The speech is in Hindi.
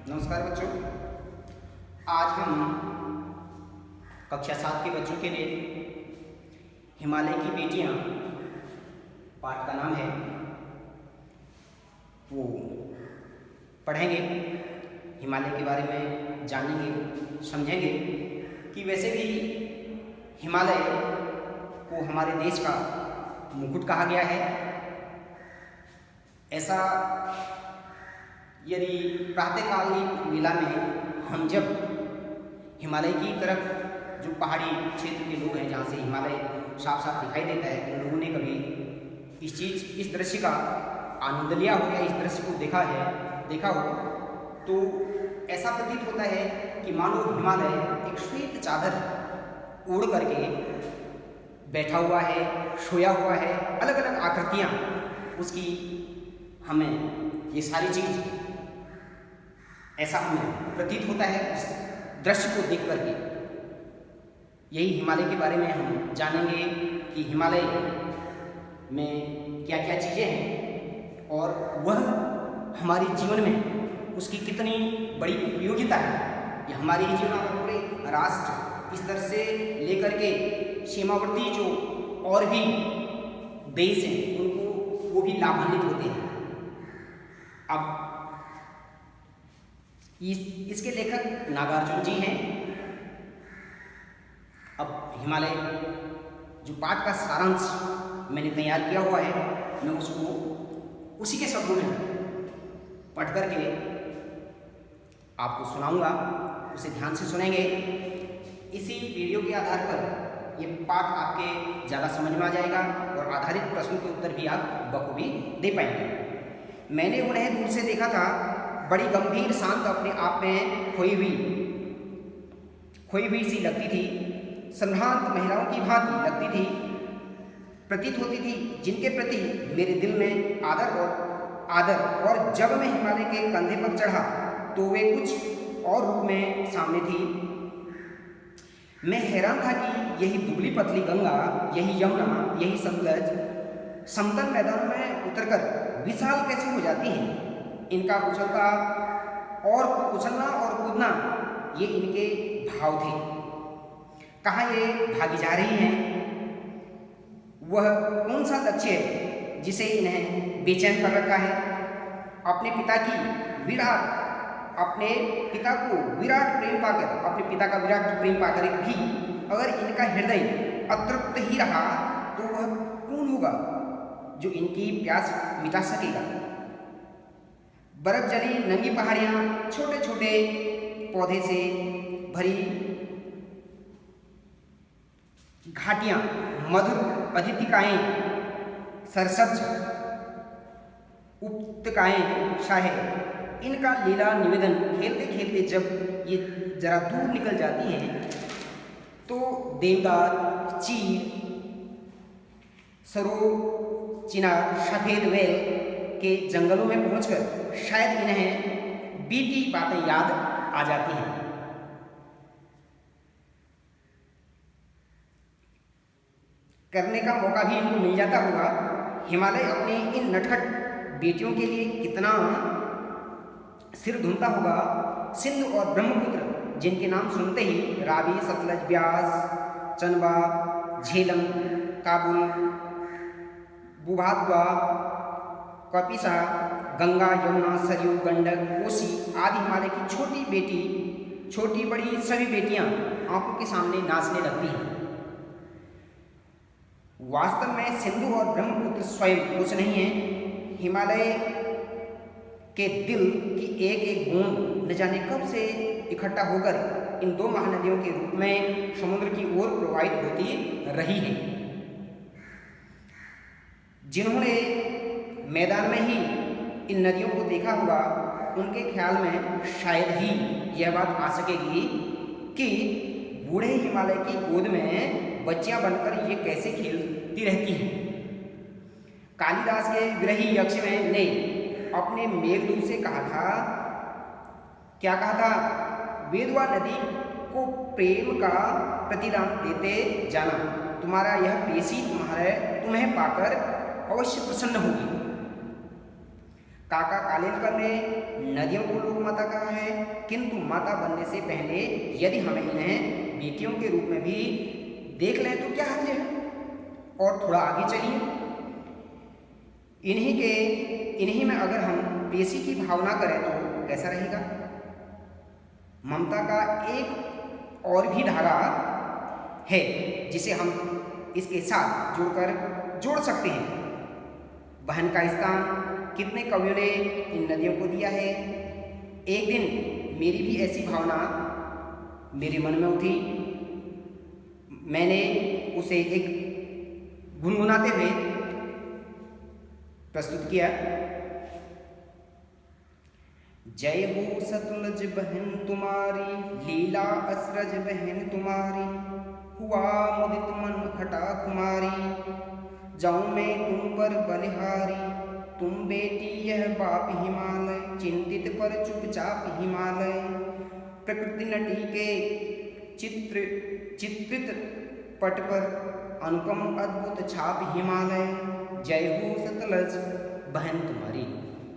नमस्कार बच्चों। आज हम कक्षा 7 के बच्चों के लिए हिमालय की बेटियां पाठ का नाम है वो पढ़ेंगे। हिमालय के बारे में जानेंगे, समझेंगे कि वैसे भी हिमालय को हमारे देश का मुकुट कहा गया है। ऐसा यदि प्रातःकालीन वेला में हम जब हिमालय की तरफ, जो पहाड़ी क्षेत्र के लोग हैं जहाँ से हिमालय साफ साफ दिखाई देता है, उन लोगों ने कभी इस दृश्य का आनंद लिया हो या इस दृश्य को देखा हो तो ऐसा प्रतीत होता है कि मानो हिमालय एक श्वेत चादर ओढ़ करके बैठा हुआ है, सोया हुआ है। अलग अलग आकृतियाँ उसकी, हमें ये सारी चीज़ ऐसा हमें प्रतीत होता है इस दृश्य को देख करके। यही हिमालय के बारे में हम जानेंगे कि हिमालय में क्या क्या चीज़ें हैं और वह हमारे जीवन में उसकी कितनी बड़ी उपयोगिता है। यह हमारे जीवन में पूरे राष्ट्र स्तर से लेकर के सीमावर्ती जो और भी देश हैं उनको वो भी लाभान्वित होते हैं। अब इसके लेखक नागार्जुन जी हैं। अब हिमालय जो पाठ का सारांश मैंने तैयार किया हुआ है, मैं उसको उसी के शब्दों में पढ़ करके आपको सुनाऊंगा, उसे ध्यान से सुनेंगे। इसी वीडियो के आधार पर ये पाठ आपके ज़्यादा समझ में आ जाएगा और आधारित प्रश्न के उत्तर भी आप बखूबी दे पाएंगे। मैंने उन्हें दूर से देखा था, बड़ी गंभीर, शांत, अपने आप में खोई हुई सी लगती थी। संभ्रांत महिलाओं की भांति लगती थी, प्रतीत होती थी, जिनके प्रति मेरे दिल में आदर और जब मैं हिमालय के कंधे पर चढ़ा तो वे कुछ और रूप में सामने थी। मैं हैरान था कि यही दुबली पतली गंगा, यही यमुना, यही सतलज समतल मैदानों में उतरकर विशाल कैसे हो जाती हैं। इनका उछलना और कूदना ये इनके भाव थे। कहाँ ये भागी जा रही हैं? वह कौन सा लक्ष्य है जिसे इन्हें बेचैन कर रखा है? अपने पिता का विराट प्रेम पाकर भी अगर इनका हृदय अतृप्त ही रहा तो वह कौन होगा जो इनकी प्यास मिटा सकेगा? बर्फ जली नंगी पहाड़ियाँ, छोटे छोटे पौधे से भरी घाटियाँ, मधुर अतिथिकाएँ, सरसब्ज उपत्यकाएँ, शायद इनका लीला निवेदन खेलते खेलते जब ये जरा दूर निकल जाती हैं तो देवदार, चीड़, सरो, चिनार, सफेद वेल के जंगलों में पहुंचकर शायद इन्हें बीती बातें याद आ जाती हैं। करने का मौका भी इनको मिल जाता होगा। हिमालय अपनी इन नटखट बेटियों के लिए कितना सिर धुनता होगा। सिंधु और ब्रह्मपुत्र जिनके नाम सुनते ही रावी, सतलज, ब्यास, चंबा, झेलम, काबुल, बुभाद्वा, कपिसा, गंगा, यमुना, सरयू, गंडक, कोसी आदि हिमालय की छोटी बड़ी सभी बेटियां आंखों के सामने नाचने लगती हैं। वास्तव में सिंधु और ब्रह्मपुत्र स्वयं कुछ नहीं है। हिमालय के दिल की एक एक बूंद न जाने कब से इकट्ठा होकर इन दो महानदियों के रूप में समुद्र की ओर प्रवाहित होती रही है। जिन्होंने मैदान में ही इन नदियों को देखा होगा, उनके ख्याल में शायद ही यह बात आ सकेगी कि बूढ़े हिमालय की गोद में बच्चियां बनकर ये कैसे खेलती रहती हैं। कालिदास के विरही यक्ष ने अपने मेघदूत से कहा था, क्या कहा था? वेदवा नदी को प्रेम का प्रतिदान देते जाना, तुम्हारा यह पेशी तुम्हें पाकर अवश्य प्रसन्न होगी। काका कालेलकर ने नदियों को लोक माता कहा है, किंतु माता बनने से पहले यदि हमें इन्हें बेटियों के रूप में भी देख लें तो क्या हर्ज है। और थोड़ा आगे चलिए, इन्हीं में अगर हम पेशी की भावना करें तो कैसा रहेगा। ममता का एक और भी धारा है जिसे हम इसके साथ जोड़ सकते हैं। बहन का स्थान कितने कवियों ने इन नदियों को दिया है। एक दिन मेरी भी ऐसी भावना मेरे मन में उठी, मैंने उसे एक गुनगुनाते हुए प्रस्तुत किया। जय हो सतलज बहन तुम्हारी, लीला असरज बहन तुम्हारी, हुआ मुदित मन हटा कुमारी, जाऊं मैं तुम पर बलिहारी, तुम बेटी यह बाप हिमालय, चिंतित पर चुपचाप हिमालय, प्रकृति नटी के चित्रित पट पर अनुपम अद्भुत छाप हिमालय, जय हो सतलज बहन तुम्हारी।